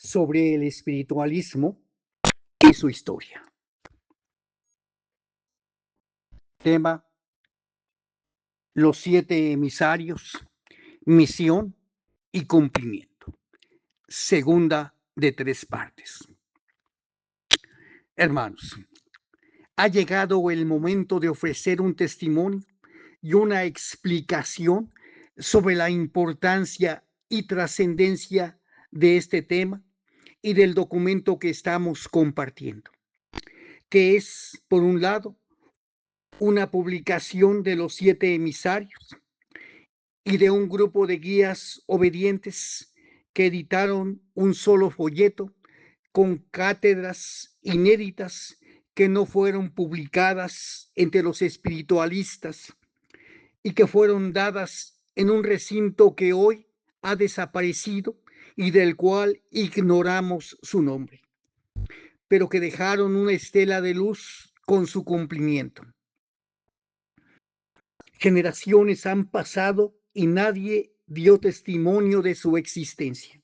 sobre el espiritualismo y su historia. Tema: los 7 emisarios, misión y cumplimiento. Segunda de 3 partes. Hermanos, ha llegado el momento de ofrecer un testimonio y una explicación sobre la importancia y trascendencia de este tema y del documento que estamos compartiendo, que es, por un lado, una publicación de los 7 emisarios y de un grupo de guías obedientes que editaron un solo folleto con cátedras inéditas que no fueron publicadas entre los espiritualistas y que fueron dadas en un recinto que hoy ha desaparecido y del cual ignoramos su nombre, pero que dejaron una estela de luz con su cumplimiento. Generaciones han pasado y nadie dio testimonio de su existencia,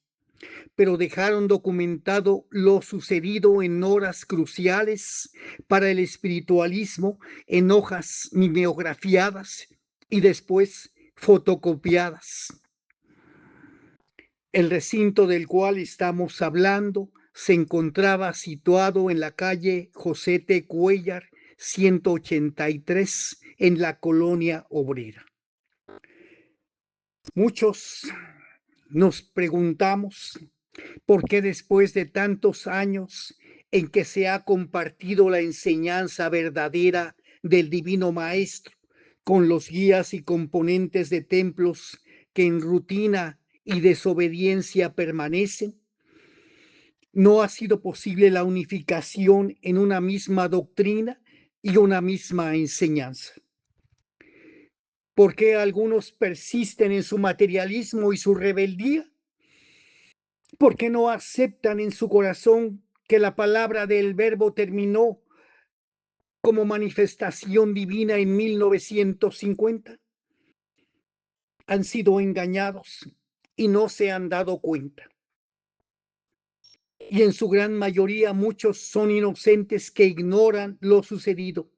pero dejaron documentado lo sucedido en horas cruciales para el espiritualismo en hojas mimeografiadas y después fotocopiadas. El recinto del cual estamos hablando se encontraba situado en la calle José T. Cuéllar, 183, en la Colonia Obrera. Muchos nos preguntamos por qué después de tantos años en que se ha compartido la enseñanza verdadera del Divino Maestro con los guías y componentes de templos que en rutina y desobediencia permanecen, no ha sido posible la unificación en una misma doctrina y una misma enseñanza. ¿Por qué algunos persisten en su materialismo y su rebeldía? ¿Por qué no aceptan en su corazón que la palabra del Verbo terminó como manifestación divina en 1950? Han sido engañados y no se han dado cuenta. Y en su gran mayoría muchos son inocentes que ignoran lo sucedido,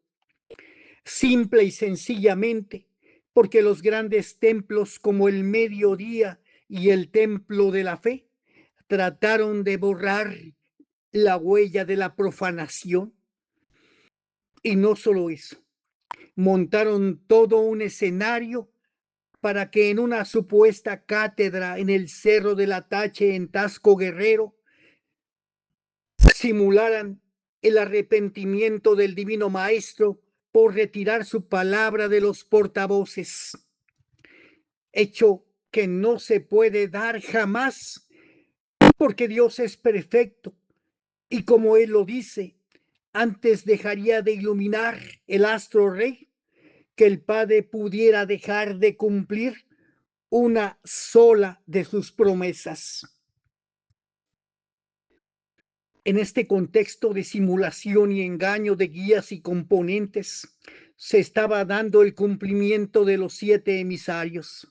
simple y sencillamente porque los grandes templos como el Mediodía y el Templo de la Fe trataron de borrar la huella de la profanación. Y no solo eso, montaron todo un escenario para que en una supuesta cátedra en el Cerro del Atache en Tasco Guerrero simularan el arrepentimiento del Divino Maestro por retirar su palabra de los portavoces, hecho que no se puede dar jamás, porque Dios es perfecto y como Él lo dice, antes dejaría de iluminar el astro rey que el Padre pudiera dejar de cumplir una sola de sus promesas. En este contexto de simulación y engaño de guías y componentes, se estaba dando el cumplimiento de los 7 emisarios.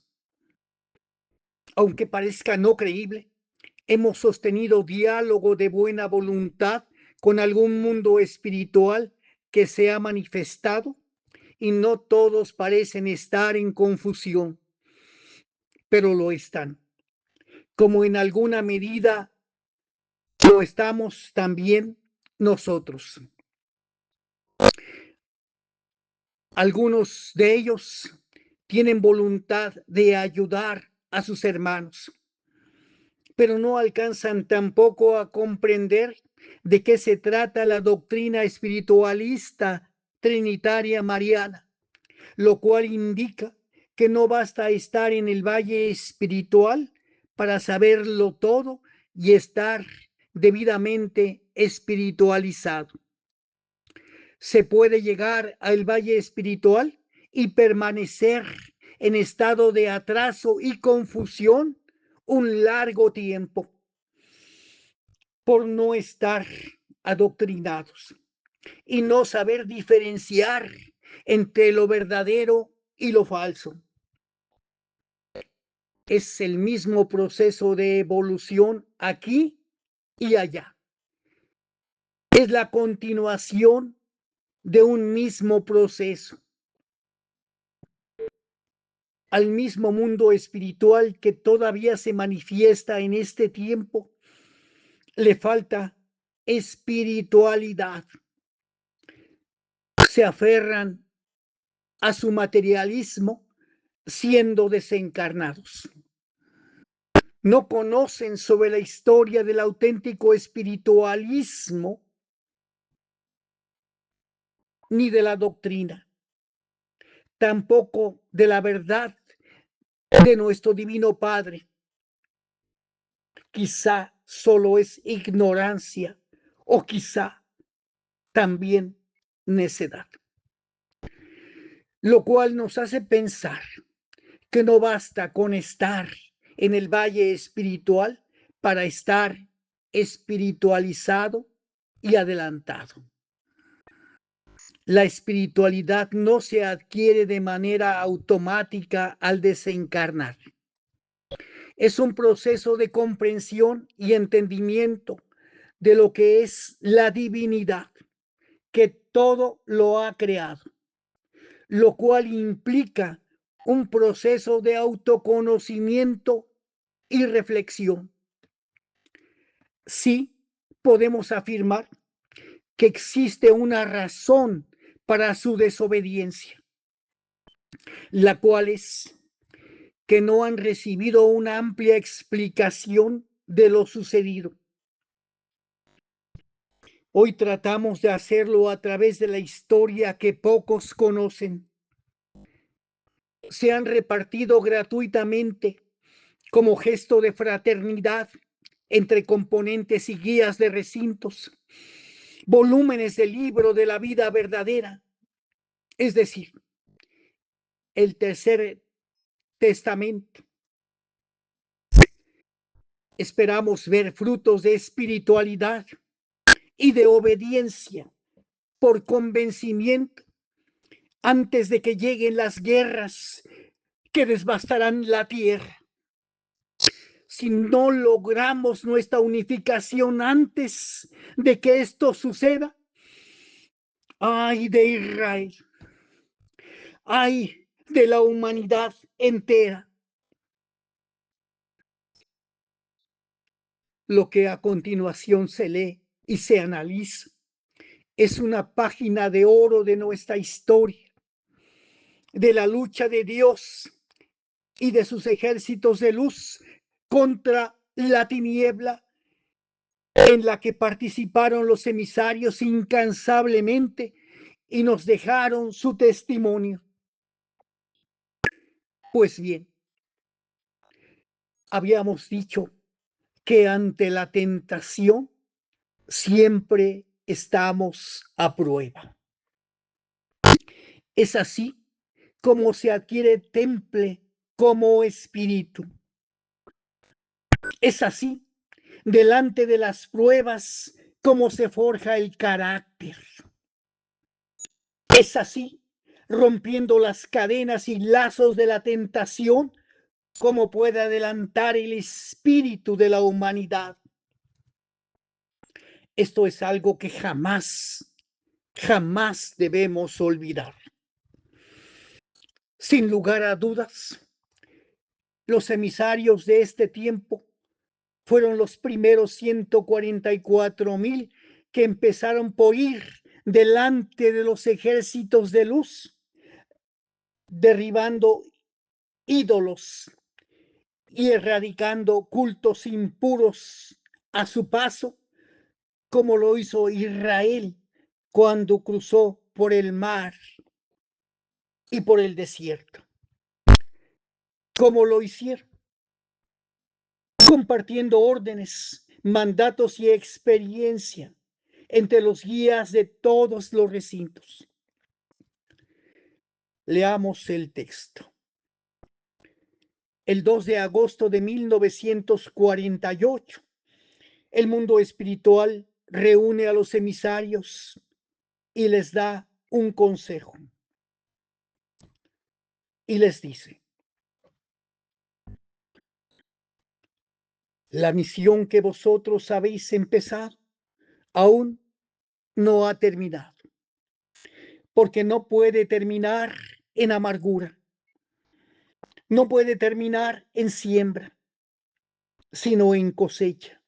Aunque parezca no creíble, hemos sostenido diálogo de buena voluntad con algún mundo espiritual que se ha manifestado y no todos parecen estar en confusión, pero lo están, como en alguna medida lo estamos también nosotros. Algunos de ellos tienen voluntad de ayudar a sus hermanos, pero no alcanzan tampoco a comprender de qué se trata la doctrina espiritualista trinitaria mariana, lo cual indica que no basta estar en el valle espiritual para saberlo todo y estar debidamente espiritualizado. Se puede llegar al valle espiritual y permanecer en estado de atraso y confusión un largo tiempo por no estar adoctrinados y no saber diferenciar entre lo verdadero y lo falso. Es el mismo proceso de evolución aquí y allá. Es la continuación de un mismo proceso, al mismo mundo espiritual que todavía se manifiesta en este tiempo. Le falta espiritualidad. Se aferran a su materialismo siendo desencarnados. No conocen sobre la historia del auténtico espiritualismo ni de la doctrina, tampoco de la verdad de nuestro Divino Padre. Quizá solo es ignorancia o quizá también necedad, lo cual nos hace pensar que no basta con estar en el valle espiritual para estar espiritualizado y adelantado. La espiritualidad no se adquiere de manera automática al desencarnar. Es un proceso de comprensión y entendimiento de lo que es la divinidad, que todo lo ha creado, lo cual implica un proceso de autoconocimiento y reflexión. Sí, podemos afirmar que existe una razón para su desobediencia, la cual es que no han recibido una amplia explicación de lo sucedido. Hoy tratamos de hacerlo a través de la historia que pocos conocen. Se han repartido gratuitamente como gesto de fraternidad entre componentes y guías de recintos, volúmenes del libro de la vida verdadera, es decir, el tercer testamento. Esperamos ver frutos de espiritualidad y de obediencia por convencimiento antes de que lleguen las guerras que devastarán la tierra. Si no logramos nuestra unificación antes de que esto suceda, ay de Israel, ay de la humanidad entera. Lo que a continuación se lee y se analiza es una página de oro de nuestra historia, de la lucha de Dios y de sus ejércitos de luz contra la tiniebla, en la que participaron los emisarios incansablemente y nos dejaron su testimonio. Pues bien, habíamos dicho que ante la tentación siempre estamos a prueba. Es así como se adquiere temple como espíritu. Es así, delante de las pruebas, como se forja el carácter. Es así, rompiendo las cadenas y lazos de la tentación, como puede adelantar el espíritu de la humanidad. Esto es algo que jamás debemos olvidar. Sin lugar a dudas, los emisarios de este tiempo fueron los primeros 144,000 que empezaron por ir delante de los ejércitos de luz, derribando ídolos y erradicando cultos impuros a su paso, como lo hizo Israel cuando cruzó por el mar y por el desierto. ¿Cómo lo hicieron? Compartiendo órdenes, mandatos y experiencia entre los guías de todos los recintos. Leamos el texto. El 2 de agosto de 1948, el mundo espiritual reúne a los emisarios y les da un consejo. Y les dice: La misión que vosotros habéis empezado aún no ha terminado, porque no puede terminar en amargura, no puede terminar en siembra, sino en cosecha.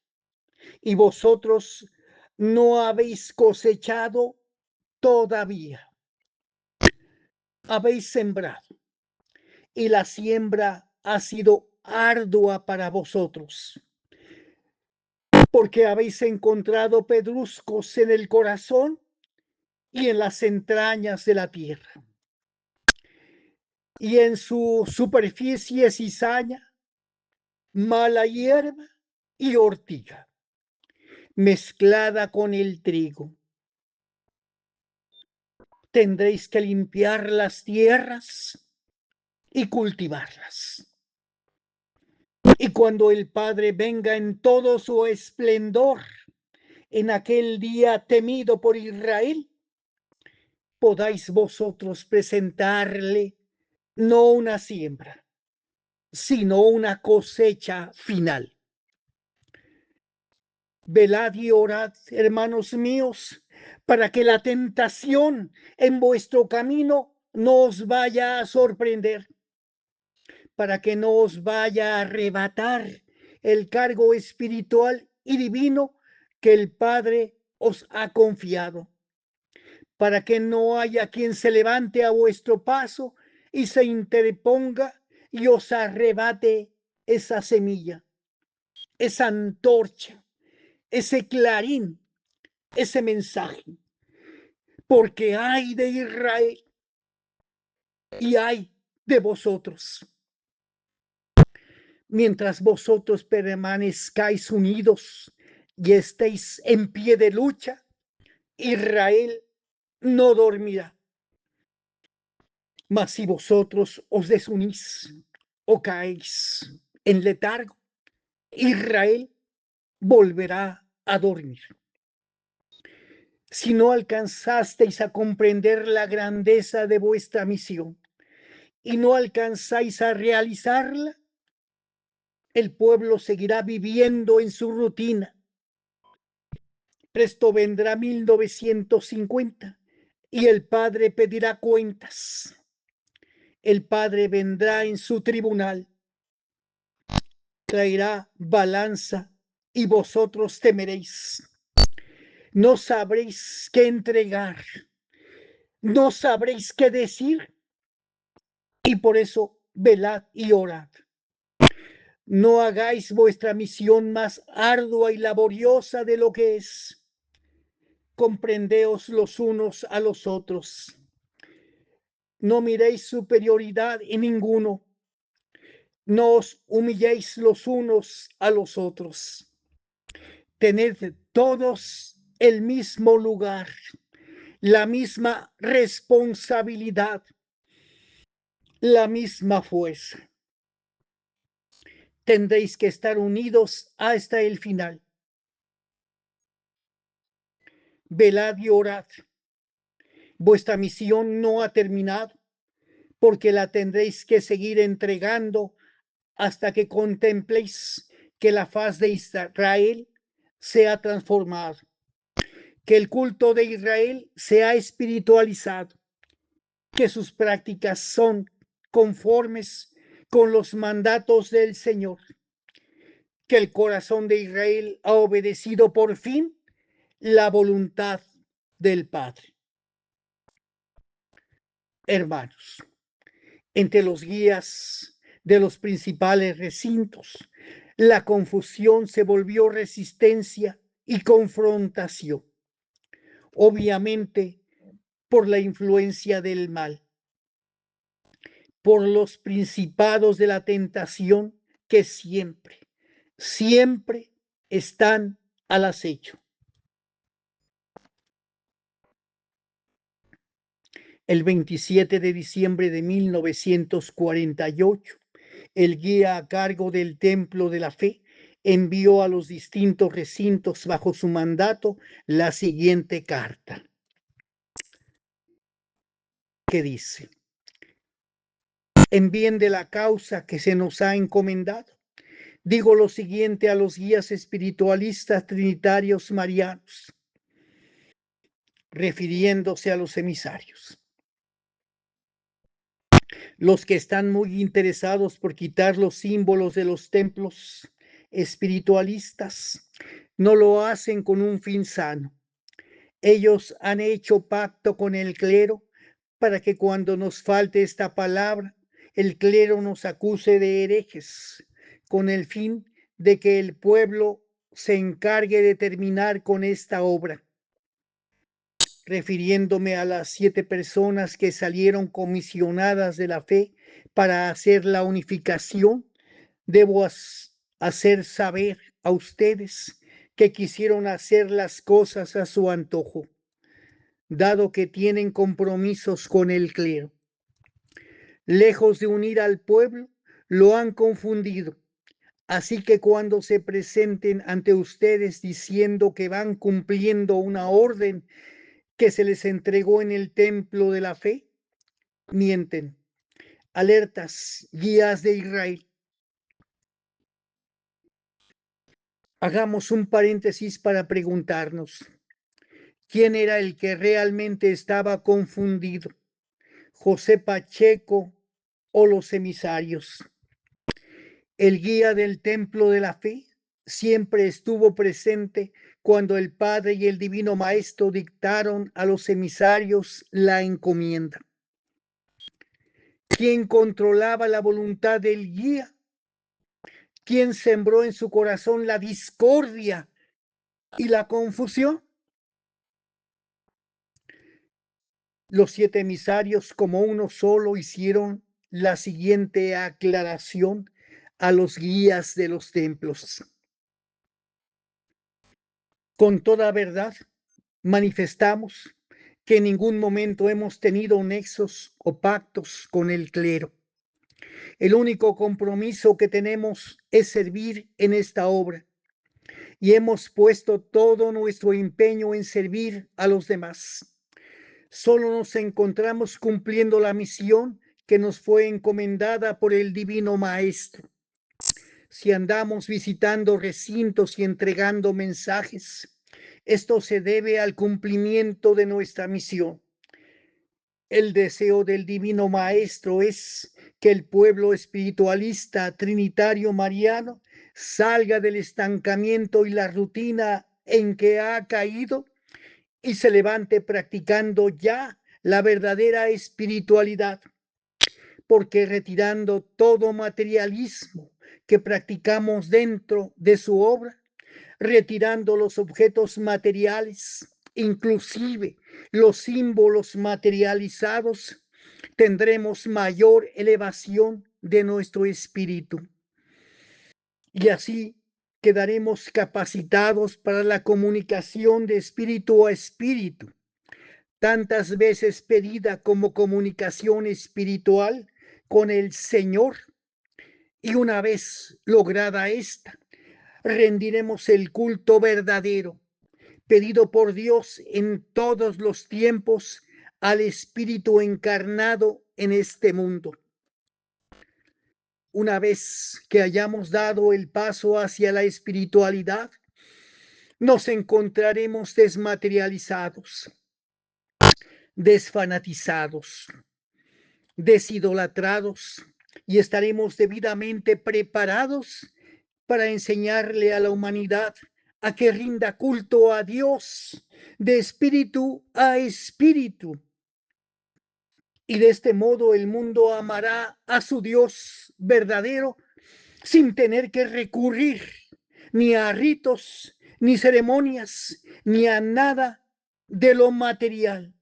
Y vosotros no habéis cosechado todavía, habéis sembrado y la siembra ha sido ardua para vosotros, porque habéis encontrado pedruscos en el corazón y en las entrañas de la tierra, y en su superficie cizaña, mala hierba y ortiga, mezclada con el trigo. Tendréis que limpiar las tierras y cultivarlas. Y cuando el Padre venga en todo su esplendor, en aquel día temido por Israel, podáis vosotros presentarle no una siembra, sino una cosecha final. Velad y orad, hermanos míos, para que la tentación en vuestro camino no os vaya a sorprender, para que no os vaya a arrebatar el cargo espiritual y divino que el Padre os ha confiado, para que no haya quien se levante a vuestro paso y se interponga y os arrebate esa semilla, esa antorcha, ese clarín, ese mensaje, porque hay de Israel y hay de vosotros. Mientras vosotros permanezcáis unidos y estéis en pie de lucha, Israel no dormirá. Mas si vosotros os desunís o caéis en letargo, Israel volverá a dormir. Si no alcanzasteis a comprender la grandeza de vuestra misión y no alcanzáis a realizarla, el pueblo seguirá viviendo en su rutina. Presto vendrá 1950 y el Padre pedirá cuentas. El Padre vendrá en su tribunal, traerá balanza y vosotros temeréis. No sabréis qué entregar, no sabréis qué decir y por eso velad y orad. No hagáis vuestra misión más ardua y laboriosa de lo que es. Comprendeos los unos a los otros. No miréis superioridad en ninguno. No os humilléis los unos a los otros. Tened todos el mismo lugar, la misma responsabilidad, la misma fuerza. Tendréis que estar unidos hasta el final. Velad y orad. Vuestra misión no ha terminado, porque la tendréis que seguir entregando hasta que contempléis que la faz de Israel sea transformada, que el culto de Israel sea espiritualizado, que sus prácticas son conformes con los mandatos del Señor, que el corazón de Israel ha obedecido por fin la voluntad del Padre. Hermanos, entre los guías de los principales recintos, la confusión se volvió resistencia y confrontación, obviamente por la influencia del mal, por los principados de la tentación que siempre están al acecho. El 27 de diciembre de 1948, el guía a cargo del Templo de la Fe envió a los distintos recintos bajo su mandato la siguiente carta, que dice: en bien de la causa que se nos ha encomendado, Digo lo siguiente a los guías espiritualistas trinitarios marianos, refiriéndose a los emisarios. Los que están muy interesados por quitar los símbolos de los templos espiritualistas no lo hacen con un fin sano. Ellos han hecho pacto con el clero para que cuando nos falte esta palabra, el clero nos acuse de herejes, con el fin de que el pueblo se encargue de terminar con esta obra. Refiriéndome a las 7 personas que salieron comisionadas de la fe para hacer la unificación, debo hacer saber a ustedes que quisieron hacer las cosas a su antojo, dado que tienen compromisos con el clero. Lejos de unir al pueblo, lo han confundido. Así que cuando se presenten ante ustedes diciendo que van cumpliendo una orden que se les entregó en el templo de la fe, mienten. Alertas, guías de Israel. Hagamos un paréntesis para preguntarnos, ¿quién era el que realmente estaba confundido? ¿José Pacheco o los emisarios? El guía del templo de la fe siempre estuvo presente cuando el Padre y el Divino Maestro dictaron a los emisarios la encomienda. ¿Quién controlaba la voluntad del guía? ¿Quién sembró en su corazón la discordia y la confusión? Los 7 emisarios, como uno solo, hicieron la siguiente aclaración a los guías de los templos. Con toda verdad, manifestamos que en ningún momento hemos tenido nexos o pactos con el clero. El único compromiso que tenemos es servir en esta obra y hemos puesto todo nuestro empeño en servir a los demás. Solo nos encontramos cumpliendo la misión que nos fue encomendada por el Divino Maestro. Si andamos visitando recintos y entregando mensajes, esto se debe al cumplimiento de nuestra misión. El deseo del Divino Maestro es que el pueblo espiritualista trinitario mariano salga del estancamiento y la rutina en que ha caído y se levante practicando ya la verdadera espiritualidad, porque retirando todo materialismo que practicamos dentro de su obra, retirando los objetos materiales, inclusive los símbolos materializados, tendremos mayor elevación de nuestro espíritu. Y así quedaremos capacitados para la comunicación de espíritu a espíritu, tantas veces pedida como comunicación espiritual con el Señor. Y una vez lograda esta, rendiremos el culto verdadero, pedido por Dios en todos los tiempos al Espíritu encarnado en este mundo. Una vez que hayamos dado el paso hacia la espiritualidad, nos encontraremos desmaterializados, desfanatizados, desidolatrados y estaremos debidamente preparados para enseñarle a la humanidad a que rinda culto a Dios de espíritu a espíritu. Y de este modo el mundo amará a su Dios verdadero sin tener que recurrir ni a ritos, ni ceremonias, ni a nada de lo material.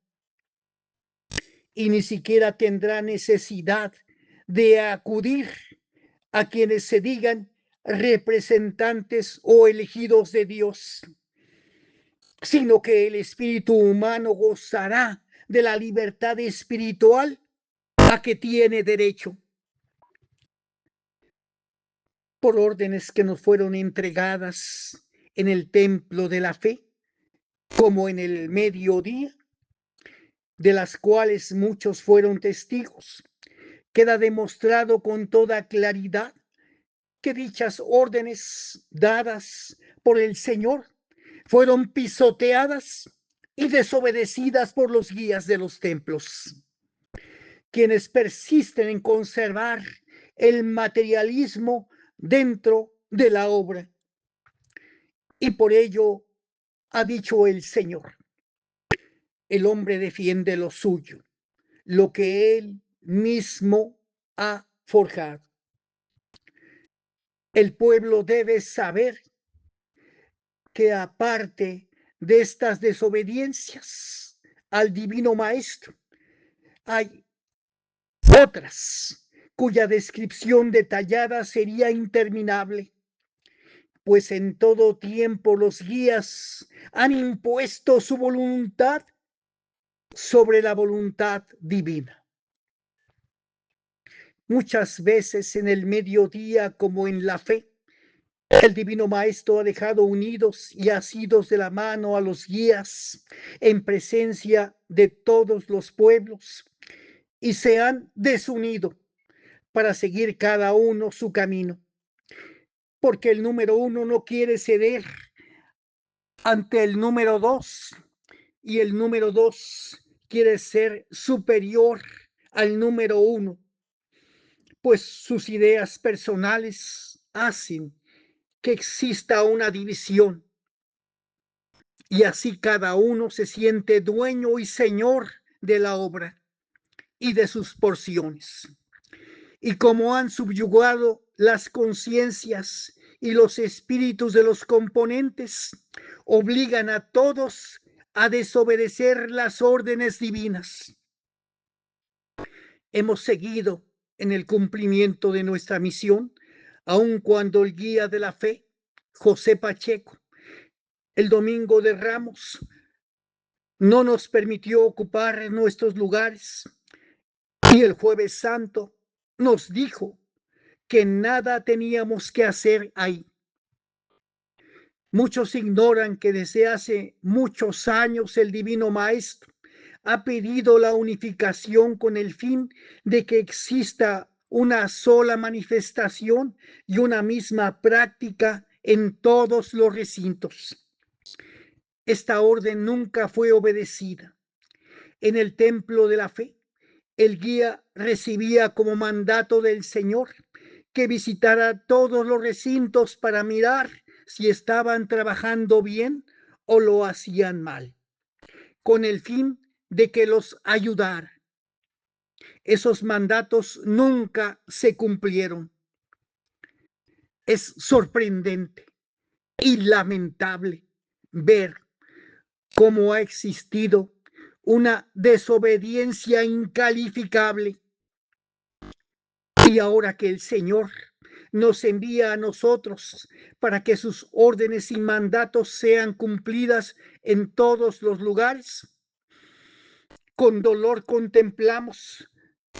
Y ni siquiera tendrá necesidad de acudir a quienes se digan representantes o elegidos de Dios, sino que el espíritu humano gozará de la libertad espiritual a que tiene derecho por órdenes que nos fueron entregadas en el templo de la fe, como en el mediodía, de las cuales muchos fueron testigos. Queda demostrado con toda claridad que dichas órdenes dadas por el Señor fueron pisoteadas y desobedecidas por los guías de los templos, quienes persisten en conservar el materialismo dentro de la obra. Y por ello ha dicho el Señor: el hombre defiende lo suyo, lo que él mismo ha forjado. El pueblo debe saber que aparte de estas desobediencias al divino maestro, hay otras cuya descripción detallada sería interminable, pues en todo tiempo los guías han impuesto su voluntad sobre la voluntad divina. Muchas veces en el mediodía, como en la fe, el divino maestro ha dejado unidos y asidos de la mano a los guías en presencia de todos los pueblos, y se han desunido para seguir cada uno su camino, porque el número uno no quiere ceder ante el número dos, y el número dos quiere ser superior al número uno, pues sus ideas personales hacen que exista una división, y así cada uno se siente dueño y señor de la obra y de sus porciones. Y como han subyugado las conciencias y los espíritus de los componentes, obligan a todos a desobedecer las órdenes divinas. Hemos seguido en el cumplimiento de nuestra misión, aun cuando el guía de la fe, José Pacheco, el domingo de Ramos, no nos permitió ocupar nuestros lugares, y el Jueves Santo nos dijo que nada teníamos que hacer ahí. Muchos ignoran que desde hace muchos años el Divino Maestro ha pedido la unificación con el fin de que exista una sola manifestación y una misma práctica en todos los recintos. Esta orden nunca fue obedecida. En el templo de la fe, el guía recibía como mandato del Señor que visitara todos los recintos para mirar si estaban trabajando bien o lo hacían mal, con el fin de que los ayudara. Esos mandatos nunca se cumplieron. Es sorprendente y lamentable ver cómo ha existido una desobediencia incalificable. Y ahora que el Señor nos envía a nosotros para que sus órdenes y mandatos sean cumplidas en todos los lugares, con dolor contemplamos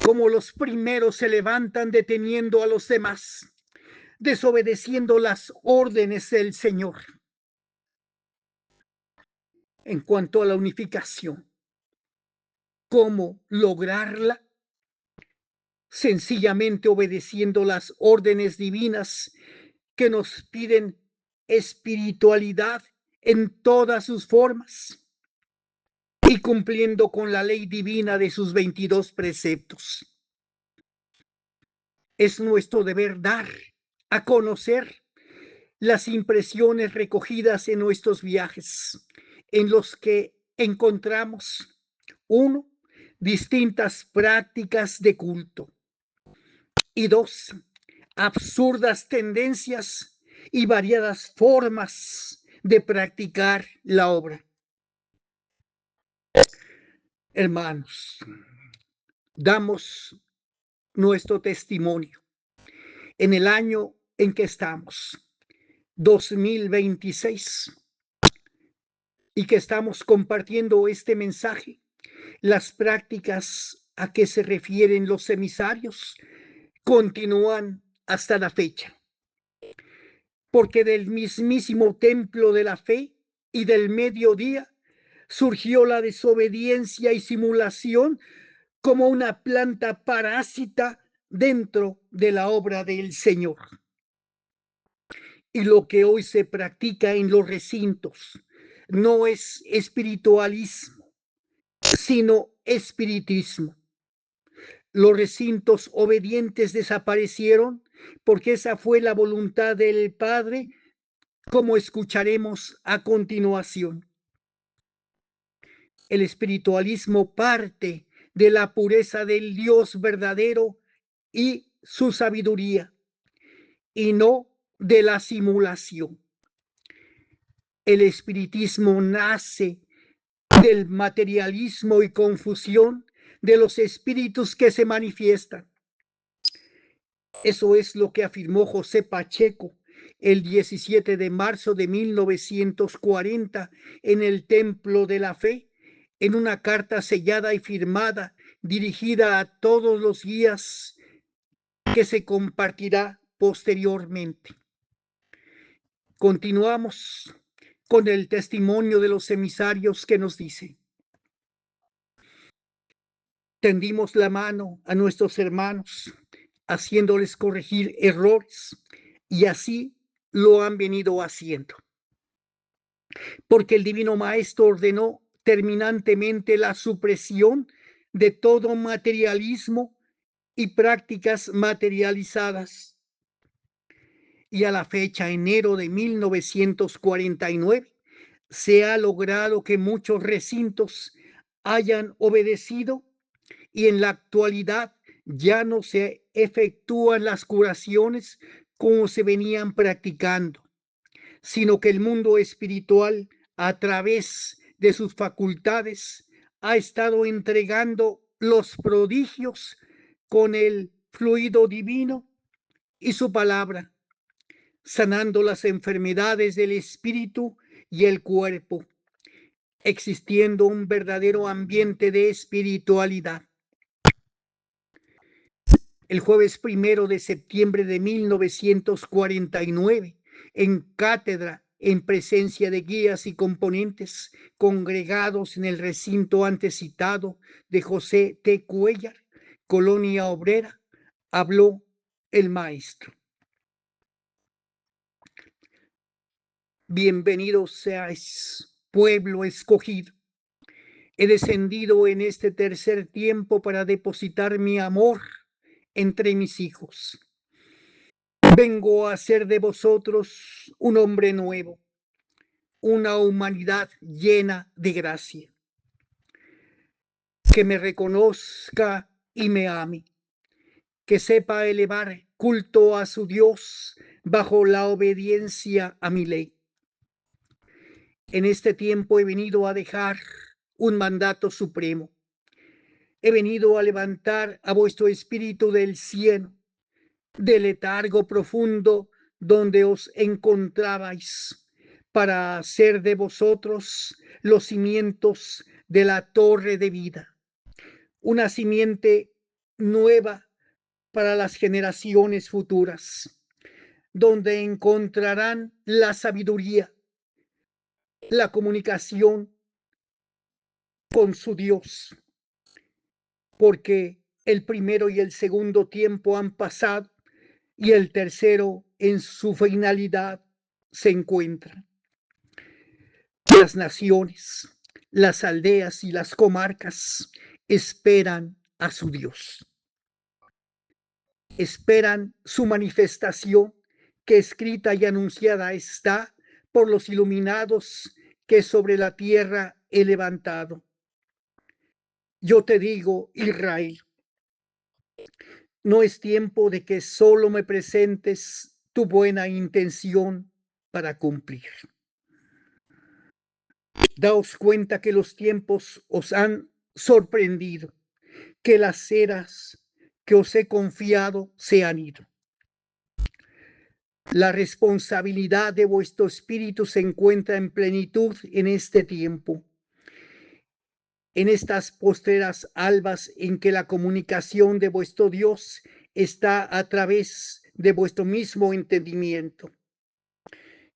cómo los primeros se levantan deteniendo a los demás, desobedeciendo las órdenes del Señor. En cuanto a la unificación, ¿cómo lograrla? Sencillamente obedeciendo las órdenes divinas que nos piden espiritualidad en todas sus formas y cumpliendo con la ley divina de sus 22 preceptos. Es nuestro deber dar a conocer las impresiones recogidas en nuestros viajes, en los que encontramos, uno, distintas prácticas de culto, y dos, absurdas tendencias y variadas formas de practicar la obra. Hermanos, damos nuestro testimonio en el año en que estamos, 2026, y que estamos compartiendo este mensaje. Las prácticas a que se refieren los emisarios continúan hasta la fecha, porque del mismísimo templo de la fe y del mediodía surgió la desobediencia y simulación como una planta parásita dentro de la obra del Señor. Y lo que hoy se practica en los recintos no es espiritualismo, sino espiritismo. Los recintos obedientes desaparecieron porque esa fue la voluntad del Padre, como escucharemos a continuación. El espiritualismo parte de la pureza del Dios verdadero y su sabiduría, y no de la simulación. El espiritismo nace del materialismo y confusión de los espíritus que se manifiestan. Eso es lo que afirmó José Pacheco el 17 de marzo de 1940 en el Templo de la Fe, en una carta sellada y firmada dirigida a todos los guías que se compartirá posteriormente. Continuamos con el testimonio de los emisarios que nos dice: tendimos la mano a nuestros hermanos, haciéndoles corregir errores, y así lo han venido haciendo. Porque el Divino Maestro ordenó terminantemente la supresión de todo materialismo y prácticas materializadas. Y a la fecha, enero de 1949, se ha logrado que muchos recintos hayan obedecido, y en la actualidad ya no se efectúan las curaciones como se venían practicando, sino que el mundo espiritual, a través de sus facultades, ha estado entregando los prodigios con el fluido divino y su palabra, sanando las enfermedades del espíritu y el cuerpo, existiendo un verdadero ambiente de espiritualidad. El jueves 1 de septiembre de 1949, en cátedra, en presencia de guías y componentes congregados en el recinto antecitado de José T. Cuellar, Colonia Obrera, habló el maestro. Bienvenidos seáis, pueblo escogido. He descendido en este tercer tiempo para depositar mi amor entre mis hijos. Vengo a hacer de vosotros un hombre nuevo, una humanidad llena de gracia, que me reconozca y me ame, que sepa elevar culto a su Dios bajo la obediencia a mi ley. En este tiempo he venido a dejar un mandato supremo. He venido a levantar a vuestro espíritu del cielo, del letargo profundo donde os encontrabais, para hacer de vosotros los cimientos de la torre de vida, una simiente nueva para las generaciones futuras, donde encontrarán la sabiduría, la comunicación con su Dios, porque el primero y el segundo tiempo han pasado y el tercero en su finalidad se encuentra. Las naciones, las aldeas y las comarcas esperan a su Dios. Esperan su manifestación, que escrita y anunciada está por los iluminados que sobre la tierra he levantado. Yo te digo, Israel, no es tiempo de que solo me presentes tu buena intención para cumplir. Daos cuenta que los tiempos os han sorprendido, que las eras que os he confiado se han ido. La responsabilidad de vuestro espíritu se encuentra en plenitud en este tiempo, en estas postreras albas en que la comunicación de vuestro Dios está a través de vuestro mismo entendimiento.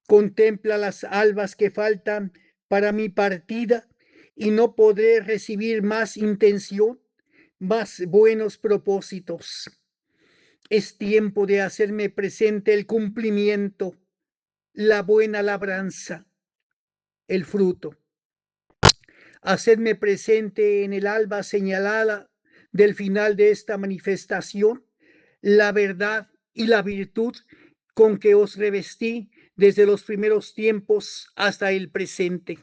Contempla las albas que faltan para mi partida, y no podré recibir más intención, más buenos propósitos. Es tiempo de hacerme presente el cumplimiento la buena labranza, el fruto. Hacedme presente en el alba señalada del final de esta manifestación la verdad y la virtud con que os revestí desde los primeros tiempos hasta el presente.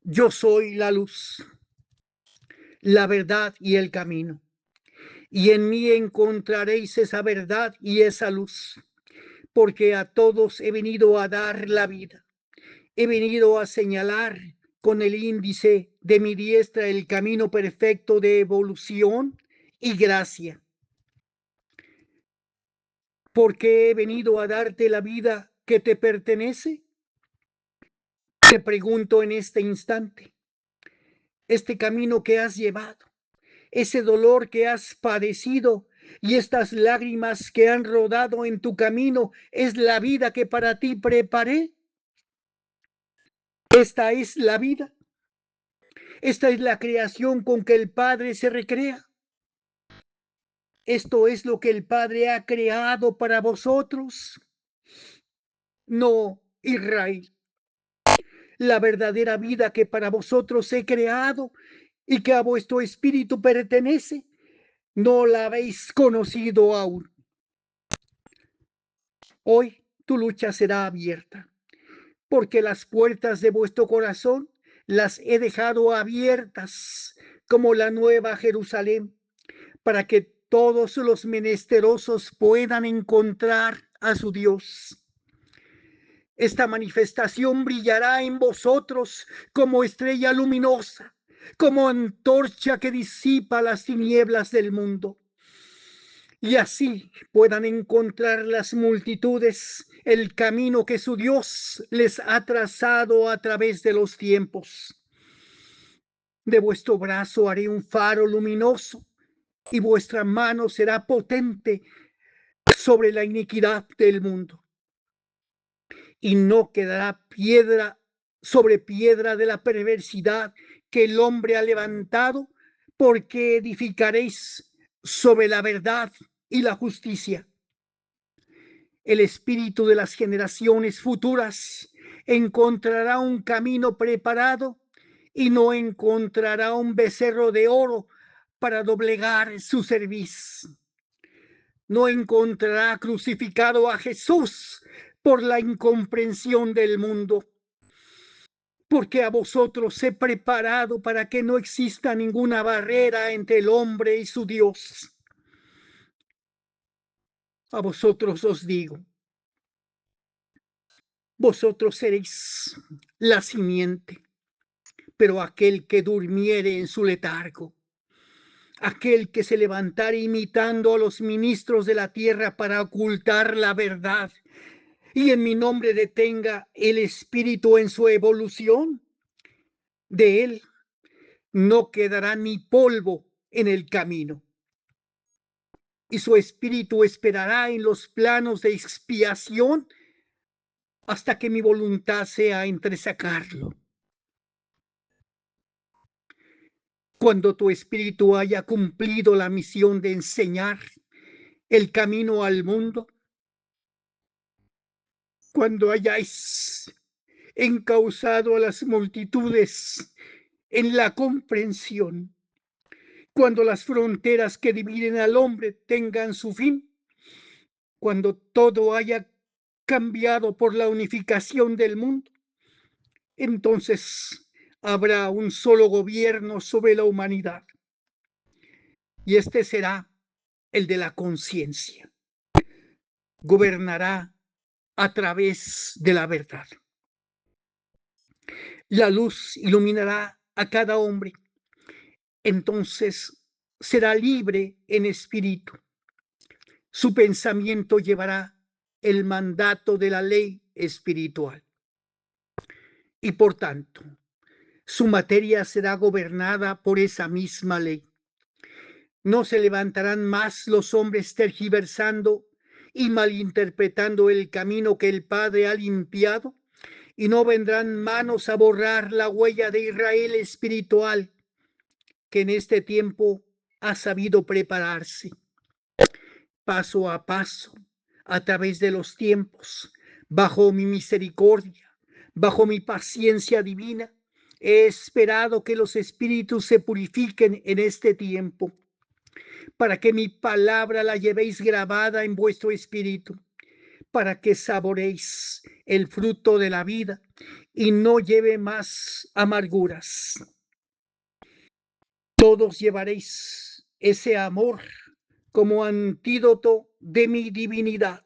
Yo soy la luz, la verdad y el camino, y en mí encontraréis esa verdad y esa luz, porque a todos he venido a dar la vida. He venido a señalar con el índice de mi diestra el camino perfecto de evolución y gracia. Porque he venido a darte la vida que te pertenece. Te pregunto en este instante, este camino que has llevado, ese dolor que has padecido y estas lágrimas que han rodado en tu camino, ¿es la vida que para ti preparé? Esta es la vida. Esta es la creación con que el Padre se recrea. Esto es lo que el Padre ha creado para vosotros. No, Israel, la verdadera vida que para vosotros he creado y que a vuestro espíritu pertenece, no la habéis conocido aún. Hoy tu lucha será abierta, porque las puertas de vuestro corazón las he dejado abiertas como la nueva Jerusalén, para que todos los menesterosos puedan encontrar a su Dios. Esta manifestación brillará en vosotros como estrella luminosa, como antorcha que disipa las tinieblas del mundo. Y así puedan encontrar las multitudes el camino que su Dios les ha trazado a través de los tiempos. De vuestro brazo haré un faro luminoso y vuestra mano será potente sobre la iniquidad del mundo. Y no quedará piedra sobre piedra de la perversidad que el hombre ha levantado, porque edificaréis sobre la verdad y la justicia. El espíritu de las generaciones futuras encontrará un camino preparado y no encontrará un becerro de oro para doblegar su cerviz. No encontrará crucificado a Jesús por la incomprensión del mundo, porque a vosotros he preparado para que no exista ninguna barrera entre el hombre y su Dios. A vosotros os digo, vosotros seréis la simiente, pero aquel que durmiere en su letargo, aquel que se levantare imitando a los ministros de la tierra para ocultar la verdad, y en mi nombre detenga el espíritu en su evolución, de él no quedará ni polvo en el camino, y su espíritu esperará en los planos de expiación hasta que mi voluntad sea entresacarlo. Cuando tu espíritu haya cumplido la misión de enseñar el camino al mundo, cuando hayáis encauzado a las multitudes en la comprensión, cuando las fronteras que dividen al hombre tengan su fin, cuando todo haya cambiado por la unificación del mundo, entonces habrá un solo gobierno sobre la humanidad, y este será el de la conciencia. Gobernará a través de la verdad. La luz iluminará a cada hombre, entonces será libre en espíritu. Su pensamiento llevará el mandato de la ley espiritual y por tanto su materia será gobernada por esa misma ley. No se levantarán más los hombres tergiversando y malinterpretando el camino que el Padre ha limpiado, y no vendrán manos a borrar la huella de Israel espiritual que en este tiempo ha sabido prepararse paso a paso a través de los tiempos, bajo mi misericordia, bajo mi paciencia divina. He esperado que los espíritus se purifiquen en este tiempo, para que mi palabra la llevéis grabada en vuestro espíritu, para que saboréis el fruto de la vida y no lleve más amarguras. Todos llevaréis ese amor como antídoto de mi divinidad.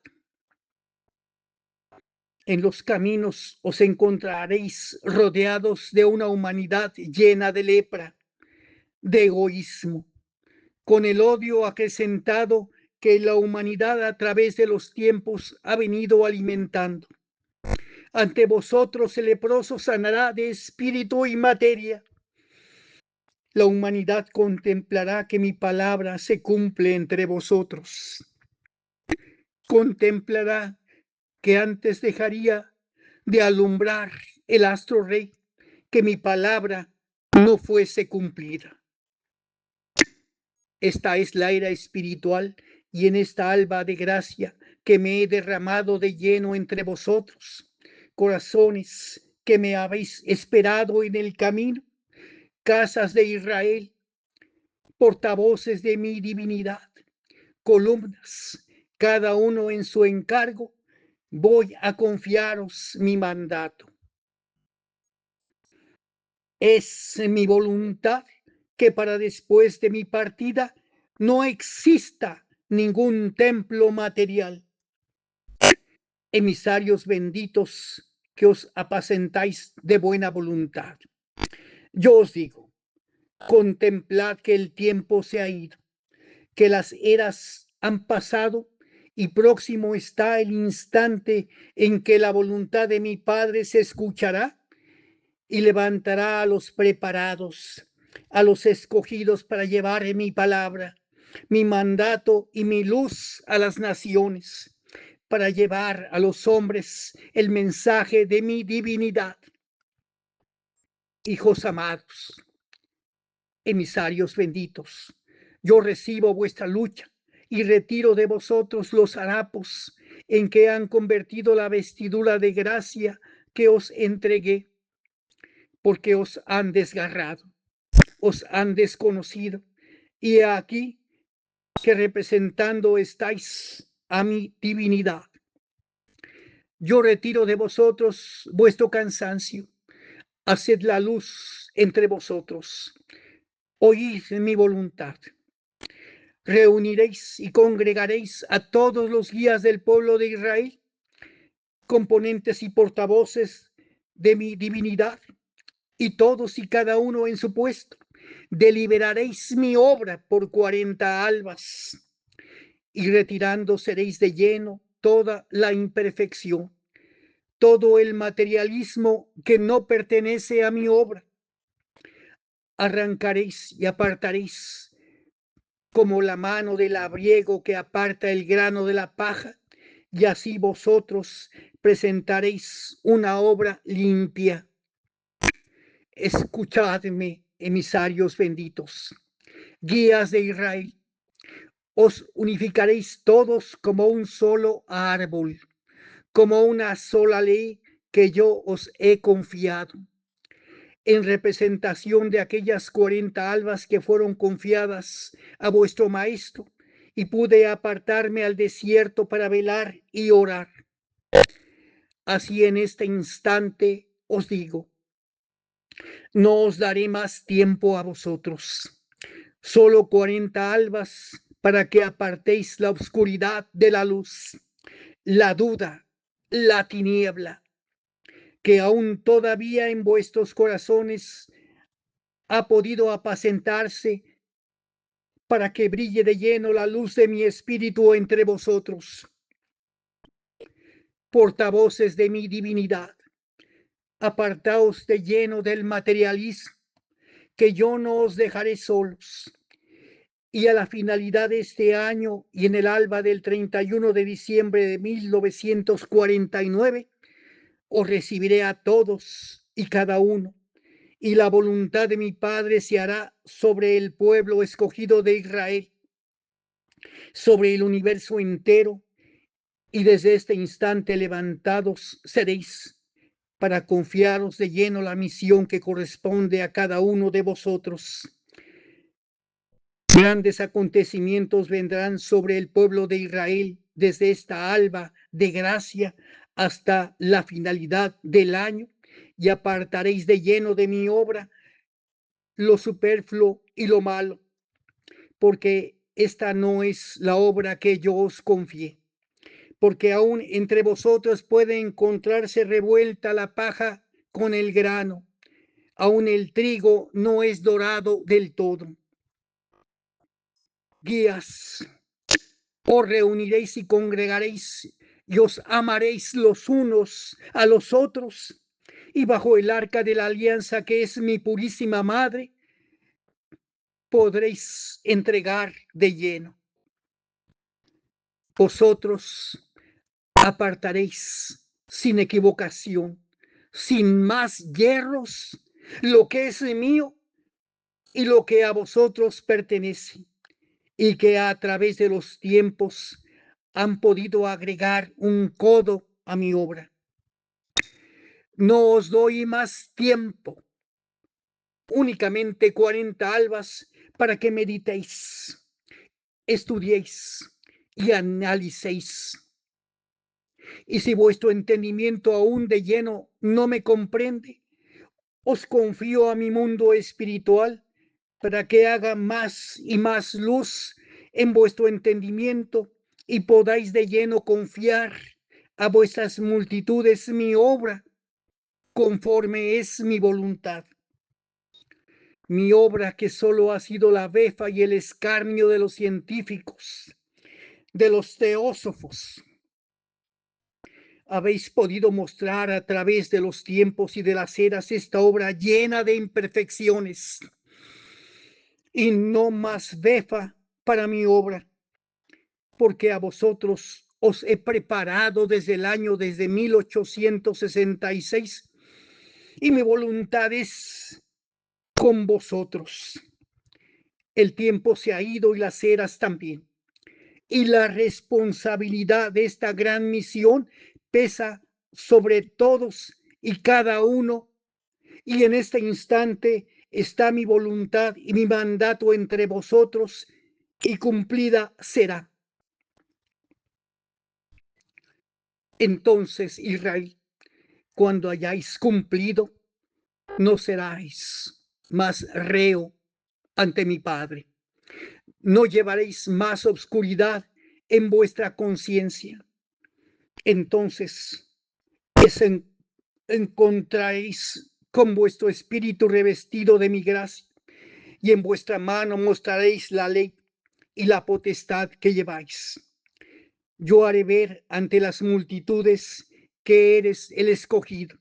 En los caminos os encontraréis rodeados de una humanidad llena de lepra, de egoísmo, con el odio acrecentado que la humanidad a través de los tiempos ha venido alimentando. Ante vosotros el leproso sanará de espíritu y materia. La humanidad contemplará que mi palabra se cumple entre vosotros. Contemplará que antes dejaría de alumbrar el astro rey, que mi palabra no fuese cumplida. Esta es la era espiritual y en esta alba de gracia que me he derramado de lleno entre vosotros, corazones que me habéis esperado en el camino, casas de Israel, portavoces de mi divinidad, columnas, cada uno en su encargo, voy a confiaros mi mandato. Es mi voluntad que para después de mi partida no exista ningún templo material. Emisarios benditos que os apacentáis de buena voluntad. Yo os digo, contemplad que el tiempo se ha ido, que las eras han pasado y próximo está el instante en que la voluntad de mi Padre se escuchará y levantará a los preparados, a los escogidos para llevar mi palabra, mi mandato y mi luz a las naciones, para llevar a los hombres el mensaje de mi divinidad. Hijos amados, emisarios benditos, yo recibo vuestra lucha y retiro de vosotros los harapos en que han convertido la vestidura de gracia que os entregué, porque os han desgarrado, os han desconocido, y aquí que representando estáis a mi divinidad. Yo retiro de vosotros vuestro cansancio, haced la luz entre vosotros, oíd mi voluntad. Reuniréis y congregaréis a todos los guías del pueblo de Israel, componentes y portavoces de mi divinidad, y todos y cada uno en su puesto. Deliberaréis mi obra por 40 albas, y retirando seréis de lleno toda la imperfección, todo el materialismo que no pertenece a mi obra. Arrancaréis y apartaréis como la mano del labriego que aparta el grano de la paja, y así vosotros presentaréis una obra limpia. Escuchadme, emisarios benditos, guías de Israel, os unificaréis todos como un solo árbol, como una sola ley que yo os he confiado, en representación de aquellas 40 albas que fueron confiadas a vuestro maestro, y pude apartarme al desierto para velar y orar. Así en este instante os digo, no os daré más tiempo a vosotros, solo 40 albas para que apartéis la oscuridad de la luz, la duda, la tiniebla, que aún todavía en vuestros corazones ha podido apacentarse, para que brille de lleno la luz de mi espíritu entre vosotros. Portavoces de mi divinidad, apartaos de lleno del materialismo, que yo no os dejaré solos. Y a la finalidad de este año y en el alba del 31 de diciembre de 1949, os recibiré a todos y cada uno, y la voluntad de mi Padre se hará sobre el pueblo escogido de Israel, sobre el universo entero, y desde este instante levantados seréis para confiaros de lleno la misión que corresponde a cada uno de vosotros. Grandes acontecimientos vendrán sobre el pueblo de Israel desde esta alba de gracia hasta la finalidad del año, y apartaréis de lleno de mi obra lo superfluo y lo malo, porque esta no es la obra que yo os confié. Porque aún entre vosotros puede encontrarse revuelta la paja con el grano, aún el trigo no es dorado del todo. Guías, os reuniréis y congregaréis y os amaréis los unos a los otros, y bajo el arca de la alianza que es mi purísima madre, podréis entregar de lleno. Vosotros apartaréis sin equivocación, sin más hierros, lo que es mío y lo que a vosotros pertenece, y que a través de los tiempos han podido agregar un codo a mi obra. No os doy más tiempo, únicamente 40 albas para que meditéis, estudiéis y analicéis. Y si vuestro entendimiento aún de lleno no me comprende, os confío a mi mundo espiritual para que haga más y más luz en vuestro entendimiento y podáis de lleno confiar a vuestras multitudes mi obra, conforme es mi voluntad. Mi obra que solo ha sido la befa y el escarnio de los científicos, de los teósofos. Habéis podido mostrar a través de los tiempos y de las eras esta obra llena de imperfecciones, y no más befa para mi obra, porque a vosotros os he preparado desde 1866, y mi voluntad es con vosotros. El tiempo se ha ido y las eras también, y la responsabilidad de esta gran misión pesa sobre todos y cada uno, y en este instante está mi voluntad y mi mandato entre vosotros, y cumplida será. Entonces, Israel, cuando hayáis cumplido, no seráis más reo ante mi Padre. No llevaréis más obscuridad en vuestra conciencia. Entonces encontraréis con vuestro espíritu revestido de mi gracia, y en vuestra mano mostraréis la ley y la potestad que lleváis. Yo haré ver ante las multitudes que eres el escogido.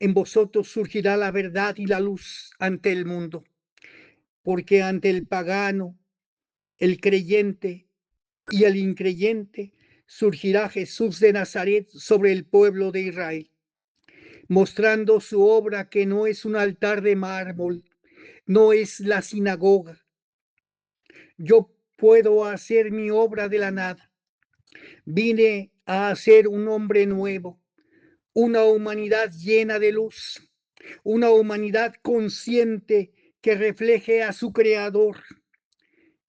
En vosotros surgirá la verdad y la luz ante el mundo, porque ante el pagano, el creyente y el increyente surgirá Jesús de Nazaret sobre el pueblo de Israel, mostrando su obra, que no es un altar de mármol, no es la sinagoga. Yo puedo hacer mi obra de la nada. Vine a hacer un hombre nuevo, una humanidad llena de luz, una humanidad consciente que refleje a su Creador.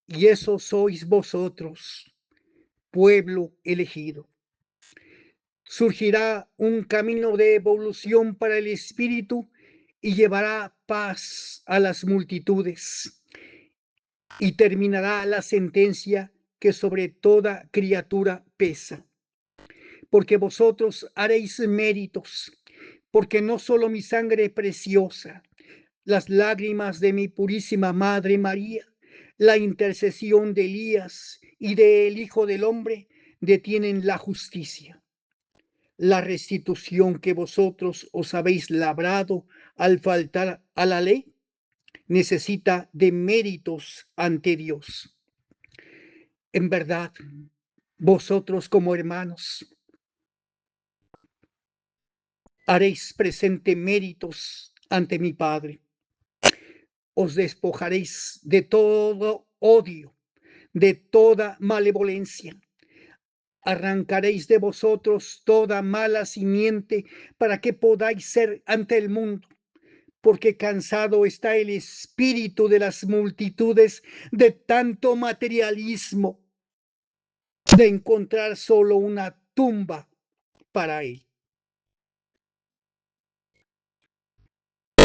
Y eso sois vosotros, pueblo elegido. Surgirá un camino de evolución para el espíritu y llevará paz a las multitudes, y terminará la sentencia que sobre toda criatura pesa. Porque vosotros haréis méritos, porque no solo mi sangre preciosa, las lágrimas de mi purísima Madre María, la intercesión de Elías y del Hijo del Hombre detienen la justicia. La restitución que vosotros os habéis labrado al faltar a la ley necesita de méritos ante Dios. En verdad, vosotros como hermanos haréis presente méritos ante mi Padre. Os despojaréis de todo odio, de toda malevolencia. Arrancaréis de vosotros toda mala simiente para que podáis ser ante el mundo, porque cansado está el espíritu de las multitudes de tanto materialismo, de encontrar solo una tumba para él.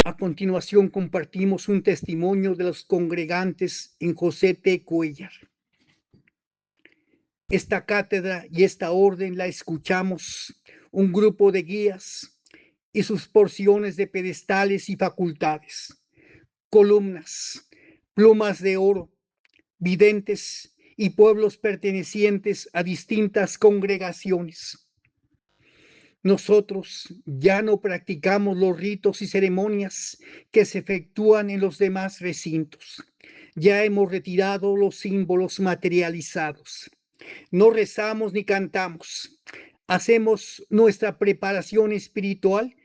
A continuación compartimos un testimonio de los congregantes en José T. Cuellar. Esta cátedra y esta orden la escuchamos un grupo de guías y sus porciones de pedestales y facultades, columnas, plumas de oro, videntes y pueblos pertenecientes a distintas congregaciones. Nosotros ya no practicamos los ritos y ceremonias que se efectúan en los demás recintos. Ya hemos retirado los símbolos materializados. No rezamos ni cantamos. Hacemos nuestra preparación espiritual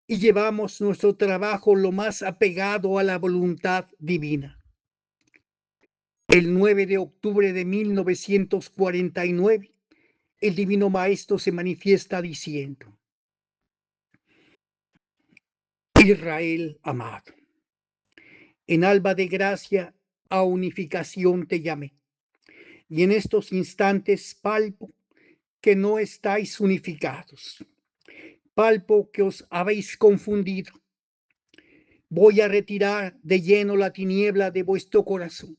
y llevamos nuestro trabajo lo más apegado a la voluntad divina. El 9 de octubre de 1949, el Divino Maestro se manifiesta diciendo: Israel amado, en alba de gracia a unificación te llamé, y en estos instantes palpo que no estáis unificados, palpo que os habéis confundido. Voy a retirar de lleno la tiniebla de vuestro corazón.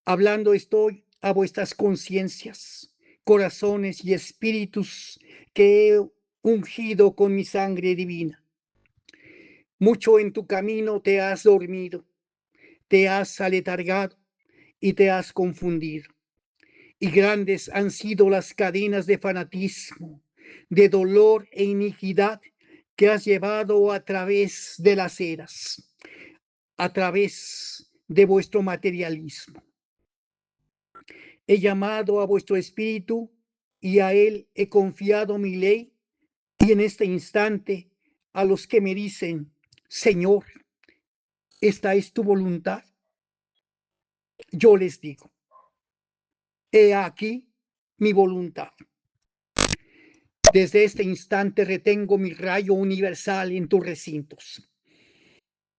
Hablando estoy a vuestras conciencias, corazones y espíritus que he ungido con mi sangre divina. Mucho en tu camino te has dormido, te has aletargado y te has confundido. Y grandes han sido las cadenas de fanatismo, de dolor e iniquidad que has llevado a través de las eras, a través de vuestro materialismo. He llamado a vuestro espíritu y a él he confiado mi ley, y en este instante a los que me dicen: Señor, ¿esta es tu voluntad? Yo les digo: he aquí mi voluntad. Desde este instante retengo mi rayo universal en tus recintos.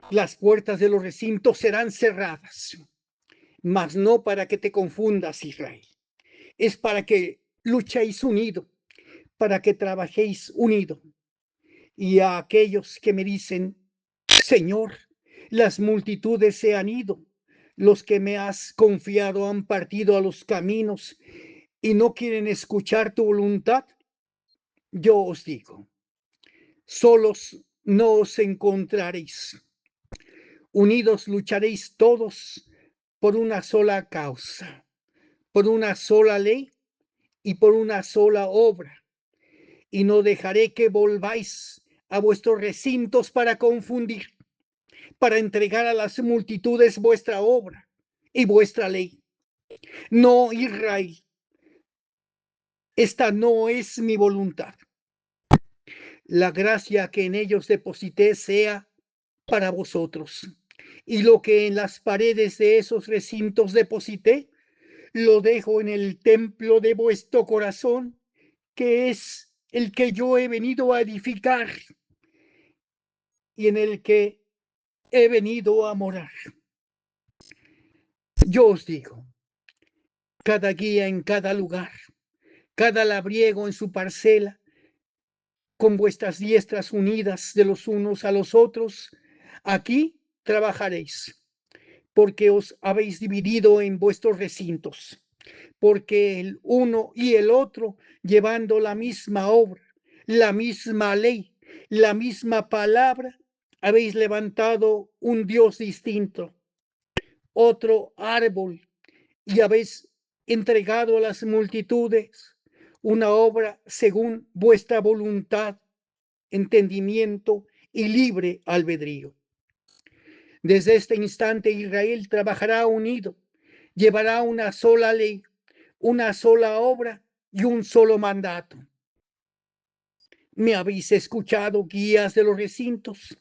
Las puertas de los recintos serán cerradas, mas no para que te confundas, Israel. Es para que luchéis unido, para que trabajéis unido. Y a aquellos que me dicen: Señor, las multitudes se han ido, los que me has confiado han partido a los caminos y no quieren escuchar tu voluntad, yo os digo: solos no os encontraréis. Unidos lucharéis todos por una sola causa, por una sola ley y por una sola obra. Y no dejaré que volváis a vuestros recintos para confundir, para entregar a las multitudes vuestra obra y vuestra ley. No, Israel, esta no es mi voluntad. La gracia que en ellos deposité sea para vosotros, y lo que en las paredes de esos recintos deposité, lo dejo en el templo de vuestro corazón, que es el que yo he venido a edificar y en el que he venido a morar. Yo os digo: cada guía en cada lugar, cada labriego en su parcela, con vuestras diestras unidas de los unos a los otros, aquí trabajaréis, porque os habéis dividido en vuestros recintos, porque el uno y el otro, llevando la misma obra, la misma ley, la misma palabra, habéis levantado un Dios distinto, otro árbol, y habéis entregado a las multitudes una obra según vuestra voluntad, entendimiento y libre albedrío. Desde este instante Israel trabajará unido, llevará una sola ley, una sola obra y un solo mandato. Me habéis escuchado, guías de los recintos,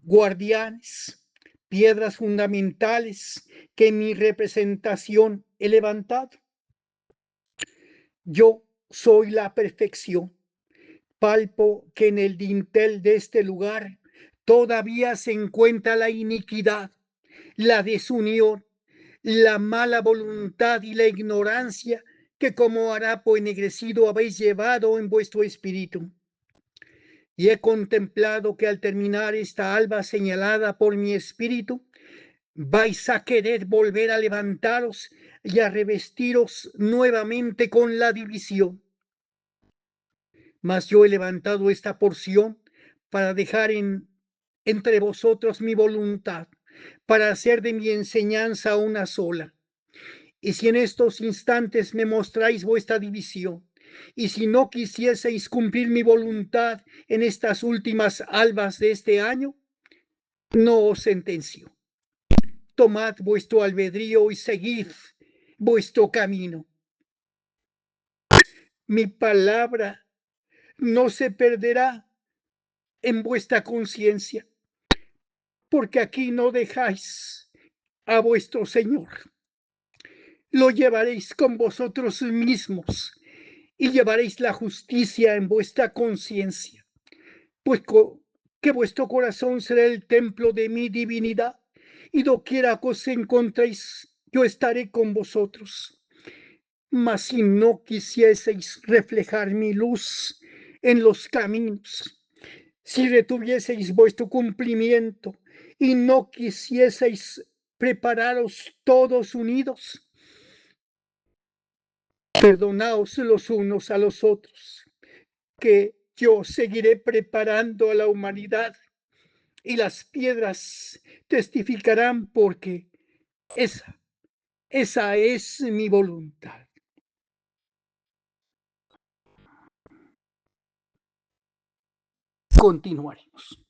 guardianes, piedras fundamentales que en mi representación he levantado. Yo soy la perfección. Palpo que en el dintel de este lugar todavía se encuentra la iniquidad, la desunión, la mala voluntad y la ignorancia que como harapo ennegrecido habéis llevado en vuestro espíritu. Y he contemplado que al terminar esta alba señalada por mi espíritu, vais a querer volver a levantaros y a revestiros nuevamente con la división. Mas yo he levantado esta porción para dejar entre vosotros mi voluntad, para hacer de mi enseñanza una sola. Y si en estos instantes me mostráis vuestra división, y si no quisieseis cumplir mi voluntad en estas últimas albas de este año, no os sentencio. Tomad vuestro albedrío y seguid vuestro camino. Mi palabra no se perderá en vuestra conciencia, porque aquí no dejáis a vuestro Señor. Lo llevaréis con vosotros mismos y llevaréis la justicia en vuestra conciencia, pues que vuestro corazón será el templo de mi divinidad, y doquiera que os encontréis, yo estaré con vosotros. Mas si no quisieseis reflejar mi luz en los caminos, si retuvieseis vuestro cumplimiento y no quisieseis prepararos todos unidos, perdonaos los unos a los otros, que yo seguiré preparando a la humanidad y las piedras testificarán porque esa, esa es mi voluntad. Continuaremos.